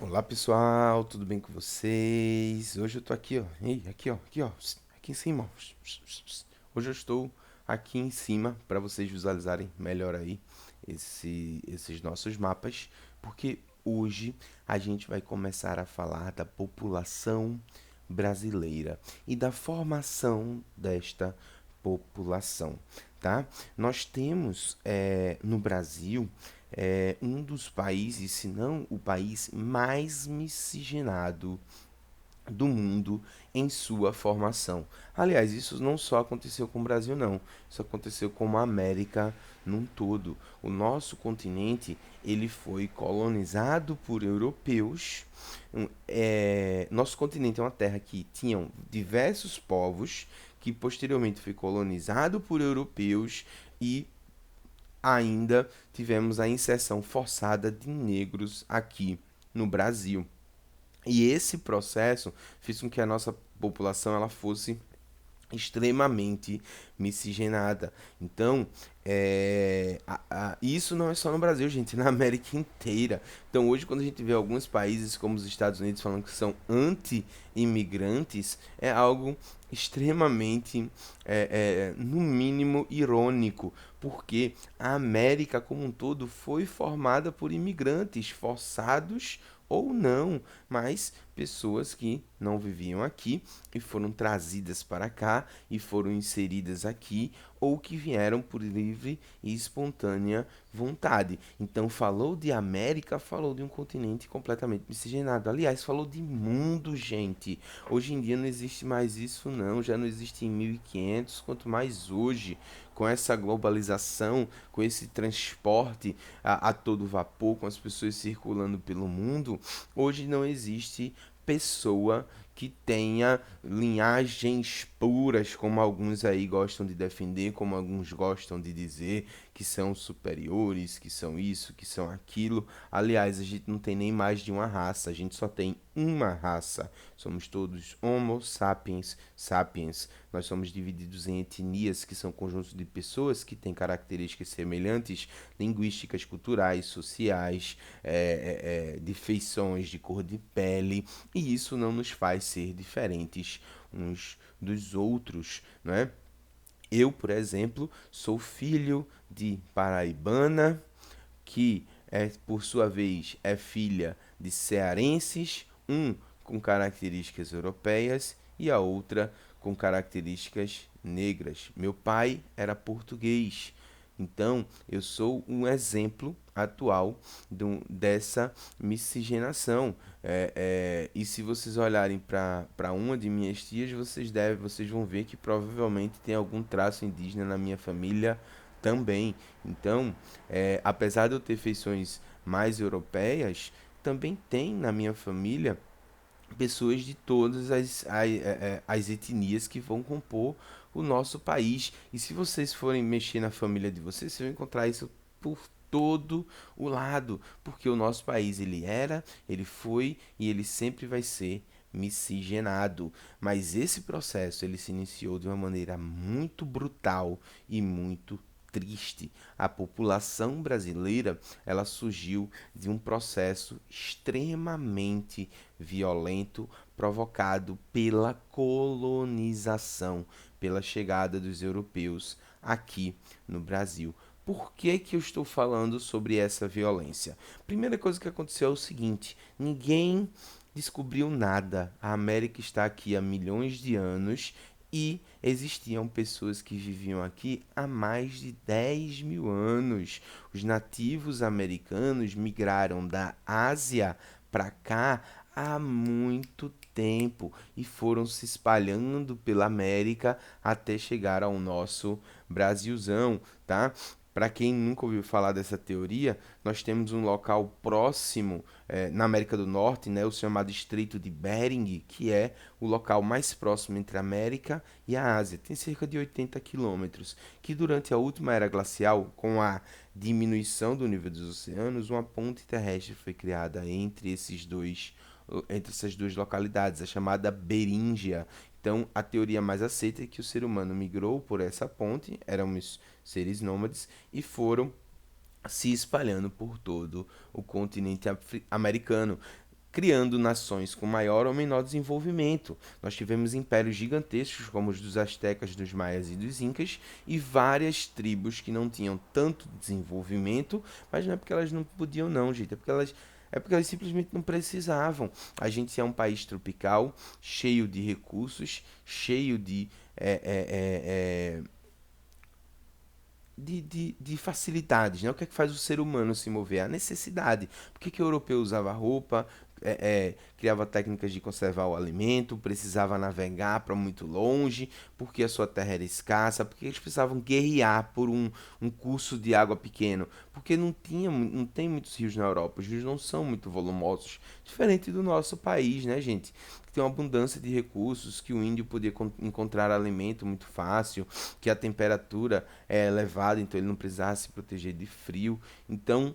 Olá pessoal, tudo bem com vocês? Hoje eu tô aqui, ó. Ei, aqui, ó, aqui em cima, ó. Hoje eu estou aqui em cima para vocês visualizarem melhor aí esses nossos mapas, porque hoje a gente vai começar a falar da população brasileira e da formação desta população, tá? Nós temos no Brasil um dos países, se não o país mais miscigenado do mundo em sua formação. Aliás, isso não só aconteceu com o Brasil, não. Isso aconteceu com a América num todo. O nosso continente ele foi colonizado por europeus. Nosso continente é uma terra que tinham diversos povos que posteriormente foi colonizado por europeus e ainda tivemos a inserção forçada de negros aqui no Brasil. E esse processo fez com que a nossa população ela fosse extremamente miscigenada. Então, isso não é só no Brasil, gente, na América inteira. Então, hoje, quando a gente vê alguns países como os Estados Unidos falando que são anti-imigrantes, é algo extremamente, no mínimo, irônico, porque a América como um todo foi formada por imigrantes forçados ou não, mas pessoas que não viviam aqui e foram trazidas para cá e foram inseridas aqui ou que vieram por livre e espontânea vontade. Então, falou de América, falou de um continente completamente miscigenado. Aliás, falou de mundo, gente. Hoje em dia não existe mais isso, não. Já não existe em 1500, quanto mais hoje, com essa globalização, com esse transporte a todo vapor, com as pessoas circulando pelo mundo, hoje não existe pessoa que tenha linhagens puras, como alguns aí gostam de defender, como alguns gostam de dizer que são superiores, que são isso, que são aquilo. Aliás, a gente não tem nem mais de uma raça, a gente só tem uma raça. Somos todos Homo sapiens sapiens. Nós somos divididos em etnias, que são conjuntos de pessoas que têm características semelhantes, linguísticas, culturais, sociais, de feições, de cor de pele, e isso não nos faz ser diferentes uns dos outros, né? Eu, por exemplo, sou filho de paraibana, que por sua vez é filha de cearenses, um com características europeias e a outra com características negras. Meu pai era português, então eu sou um exemplo atual dessa miscigenação. E se vocês olharem para uma de minhas tias, vocês vão ver que provavelmente tem algum traço indígena na minha família também. Então, apesar de eu ter feições mais europeias, também tem na minha família pessoas de todas as etnias que vão compor o nosso país. E se vocês forem mexer na família de vocês, vocês vão encontrar isso por todo o lado, porque o nosso país ele era, ele foi e ele sempre vai ser miscigenado. Mas esse processo ele se iniciou de uma maneira muito brutal e muito triste. A população brasileira, ela surgiu de um processo extremamente violento provocado pela colonização, pela chegada dos europeus aqui no Brasil. Por que, que eu estou falando sobre essa violência? Primeira coisa que aconteceu é o seguinte: ninguém descobriu nada. A América está aqui há milhões de anos e existiam pessoas que viviam aqui há mais de 10 mil anos. Os nativos americanos migraram da Ásia para cá há muito tempo e foram se espalhando pela América até chegar ao nosso Brasilzão, tá? Para quem nunca ouviu falar dessa teoria, nós temos um local próximo na América do Norte, né, o chamado Estreito de Bering, que é o local mais próximo entre a América e a Ásia. Tem cerca de 80 quilômetros, que durante a última era glacial, com a diminuição do nível dos oceanos, uma ponte terrestre foi criada entre essas duas localidades, a chamada Beríngia. Então, a teoria mais aceita é que o ser humano migrou por essa ponte, éramos seres nômades, e foram se espalhando por todo o continente americano. criando nações com maior ou menor desenvolvimento. Nós tivemos impérios gigantescos, como os dos astecas, dos maias e dos incas, e várias tribos que não tinham tanto desenvolvimento, mas não é porque elas não podiam não, gente, é porque elas simplesmente não precisavam. A gente é um país tropical, cheio de recursos, cheio é, é, é, é, de facilidades, né? O que é que faz o ser humano se mover? A necessidade. Por que que o europeu usava roupa, criava técnicas de conservar o alimento, precisava navegar para muito longe, porque a sua terra era escassa, porque eles precisavam guerrear por um curso de água pequeno, porque não tem muitos rios na Europa, os rios não são muito volumosos, diferente do nosso país, né, gente? Que tem uma abundância de recursos, que o índio podia encontrar alimento muito fácil, que a temperatura é elevada, então ele não precisava se proteger de frio. Então,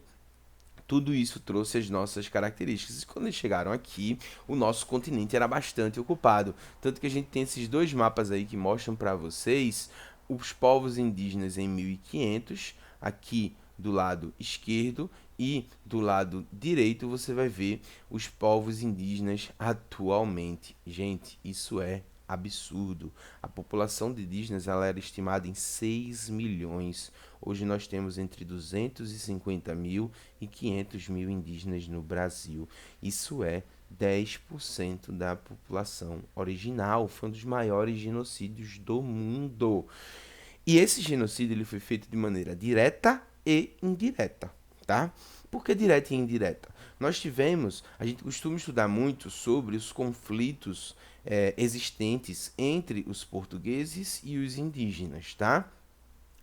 tudo isso trouxe as nossas características. E quando eles chegaram aqui, o nosso continente era bastante ocupado. Tanto que a gente tem esses dois mapas aí que mostram para vocês os povos indígenas em 1500, aqui do lado esquerdo, e do lado direito você vai ver os povos indígenas atualmente. Gente, isso é absurdo. A população de indígenas ela era estimada em 6 milhões. Hoje nós temos entre 250 mil e 500 mil indígenas no Brasil. Isso é 10% da população original. Foi um dos maiores genocídios do mundo. E esse genocídio ele foi feito de maneira direta e indireta, tá? Por que direta e indireta? A gente costuma estudar muito sobre os conflitos existentes entre os portugueses e os indígenas, tá?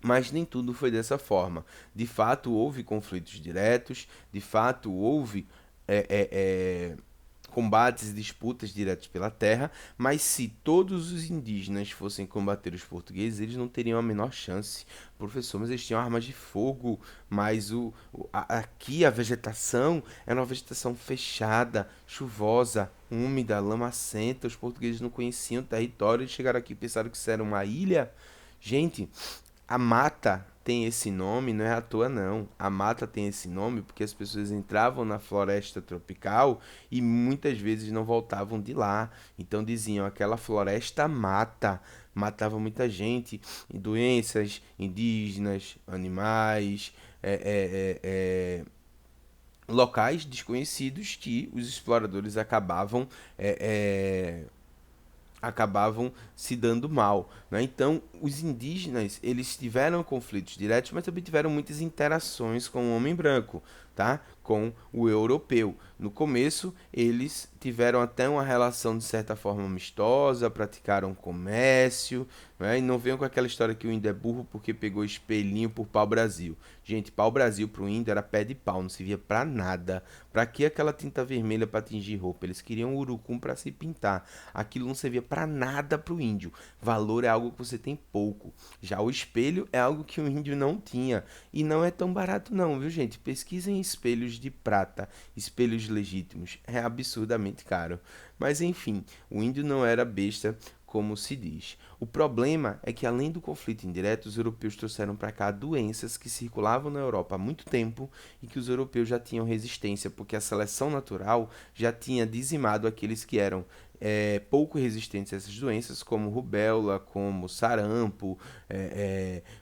Mas nem tudo foi dessa forma. De fato, houve conflitos diretos, de fato, houve é, é, é, combates e disputas diretos pela terra, mas se todos os indígenas fossem combater os portugueses, eles não teriam a menor chance. Professor, mas eles tinham armas de fogo, mas aqui a vegetação era uma vegetação fechada, chuvosa, úmida, lamacenta. Os portugueses não conheciam o território, eles chegaram aqui e pensaram que isso era uma ilha. Gente, a mata tem esse nome, não é à toa não. A mata tem esse nome porque as pessoas entravam na floresta tropical e muitas vezes não voltavam de lá. Então diziam aquela floresta mata, matava muita gente, e doenças indígenas, animais, locais desconhecidos que os exploradores acabavam se dando mal, né? Então, os indígenas, eles tiveram conflitos diretos, mas também tiveram muitas interações com o homem branco, tá? Com o europeu. No começo, eles tiveram até uma relação de certa forma amistosa, praticaram comércio, né? E não venham com aquela história que o índio é burro porque pegou espelhinho por pau-brasil. Gente, pau-brasil pro índio era pé de pau, não servia pra nada. Pra que aquela tinta vermelha pra tingir roupa? Eles queriam urucum pra se pintar. Aquilo não servia pra nada pro índio. Valor é algo que você tem pouco. Já o espelho é algo que o índio não tinha. E não é tão barato não, viu gente? Pesquisem espelhos de prata, espelhos legítimos. É absurdamente caro. Mas enfim, o índio não era besta como se diz. O problema é que, além do conflito indireto, os europeus trouxeram para cá doenças que circulavam na Europa há muito tempo e que os europeus já tinham resistência, porque a seleção natural já tinha dizimado aqueles que eram pouco resistentes a essas doenças, como rubéola, como sarampo,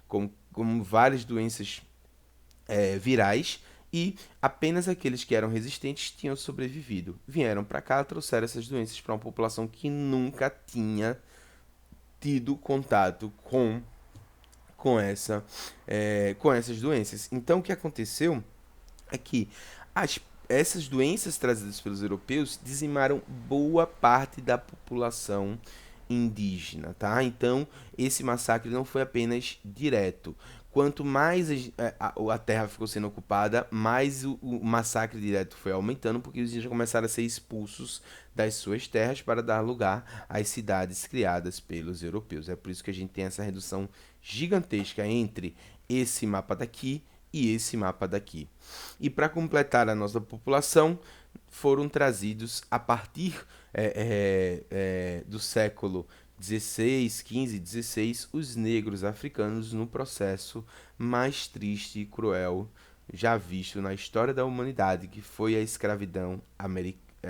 como várias doenças virais, e apenas aqueles que eram resistentes tinham sobrevivido. Vieram para cá, trouxeram essas doenças para uma população que nunca tinha tido contato com essas doenças. Então, o que aconteceu é que essas doenças trazidas pelos europeus dizimaram boa parte da população indígena, tá? Então, esse massacre não foi apenas direto. Quanto mais a terra ficou sendo ocupada, mais o massacre direto foi aumentando, porque os indígenas começaram a ser expulsos das suas terras para dar lugar às cidades criadas pelos europeus. É por isso que a gente tem essa redução gigantesca entre esse mapa daqui e esse mapa daqui. E para completar a nossa população, foram trazidos a partir do século 16, 15, 16, os negros africanos no processo mais triste e cruel já visto na história da humanidade, que foi a escravidão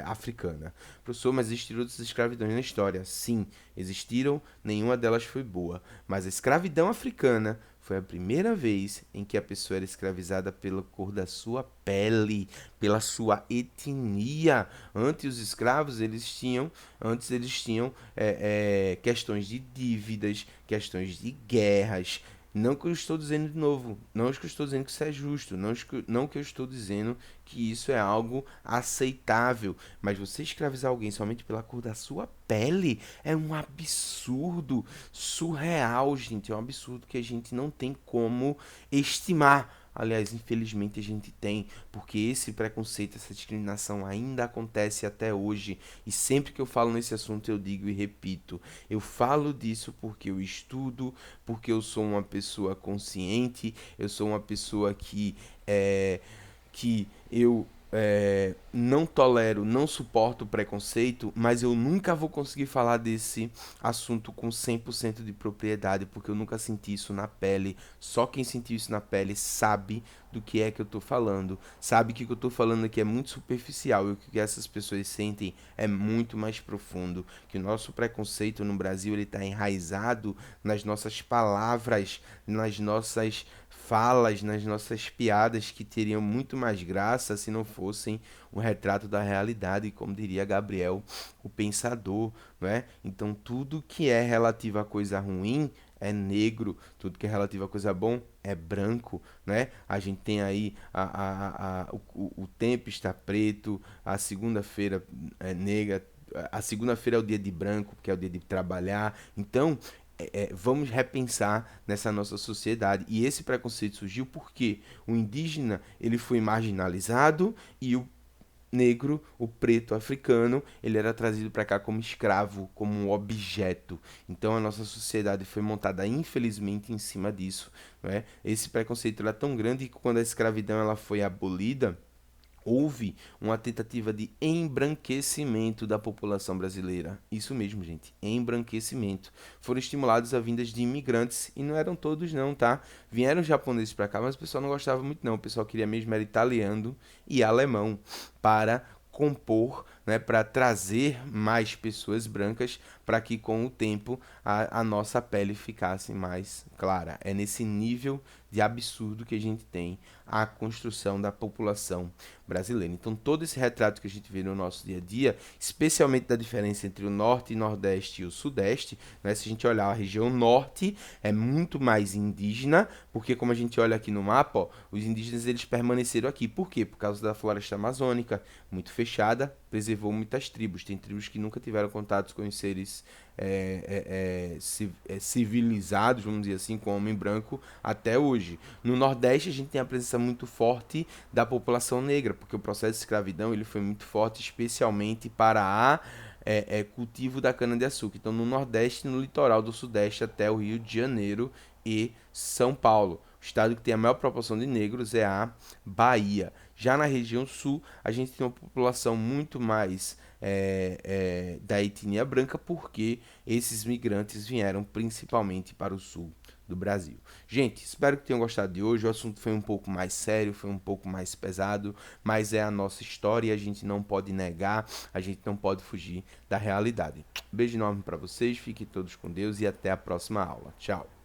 africana. Professor, mas existiram outras escravidões na história. Sim, existiram, nenhuma delas foi boa. Mas a escravidão africana foi a primeira vez em que a pessoa era escravizada pela cor da sua pele, pela sua etnia. Antes os escravos eles tinham questões de dívidas, questões de guerras. Não que eu estou dizendo de novo, não que eu estou dizendo que isso é justo, não que eu estou dizendo que isso é algo aceitável, mas você escravizar alguém somente pela cor da sua pele é um absurdo surreal, gente, é um absurdo que a gente não tem como estimar. Aliás, infelizmente a gente tem, porque esse preconceito, essa discriminação ainda acontece até hoje. E sempre que eu falo nesse assunto eu digo e repito, eu falo disso porque eu estudo, porque eu sou uma pessoa consciente, eu sou uma pessoa que eu não tolero, não suporto preconceito, mas eu nunca vou conseguir falar desse assunto com 100% de propriedade, porque eu nunca senti isso na pele. Só quem sentiu isso na pele sabe do que é que eu tô falando, sabe que o que eu tô falando aqui é muito superficial e o que essas pessoas sentem é muito mais profundo, que o nosso preconceito no Brasil ele tá enraizado nas nossas palavras, nas nossas falas, nas nossas piadas que teriam muito mais graça se não fossem um retrato da realidade, como diria Gabriel, o pensador, não é? Então tudo que é relativo a coisa ruim é negro, tudo que é relativo a coisa bom é branco, né? A gente tem aí o tempo está preto, a segunda-feira é negra, a segunda-feira é o dia de branco, que é o dia de trabalhar. Então, vamos repensar nessa nossa sociedade. E esse preconceito surgiu porque o indígena ele foi marginalizado e o negro, o preto africano, ele era trazido para cá como escravo, como um objeto. Então a nossa sociedade foi montada infelizmente em cima disso, não é? Esse preconceito era tão grande que quando a escravidão ela foi abolida, houve uma tentativa de embranquecimento da população brasileira. Isso mesmo, gente, embranquecimento. Foram estimulados a vindas de imigrantes e não eram todos não, tá? Vieram japoneses para cá, mas o pessoal não gostava muito não. O pessoal queria mesmo era italiano e alemão para compor, né, para trazer mais pessoas brancas para que com o tempo a nossa pele ficasse mais clara. É nesse nível de absurdo que a gente tem a construção da população brasileira. Então, todo esse retrato que a gente vê no nosso dia a dia, especialmente da diferença entre o norte e nordeste e o sudeste, né? Se a gente olhar a região norte, é muito mais indígena, porque como a gente olha aqui no mapa, ó, os indígenas eles permaneceram aqui. Por quê? Por causa da floresta amazônica, muito fechada, preservou muitas tribos. Tem tribos que nunca tiveram contatos com os seres civilizados, vamos dizer assim, com o homem branco até hoje. No Nordeste a gente tem a presença muito forte da população negra, porque o processo de escravidão ele foi muito forte, especialmente para cultivo da cana-de-açúcar. Então no Nordeste, no litoral do Sudeste até o Rio de Janeiro e São Paulo. O estado que tem a maior proporção de negros é a Bahia. Já na região sul, a gente tem uma população muito mais da etnia branca, porque esses migrantes vieram principalmente para o sul do Brasil. Gente, espero que tenham gostado de hoje. O assunto foi um pouco mais sério, foi um pouco mais pesado, mas é a nossa história e a gente não pode negar, a gente não pode fugir da realidade. Beijo enorme para vocês, fiquem todos com Deus e até a próxima aula. Tchau.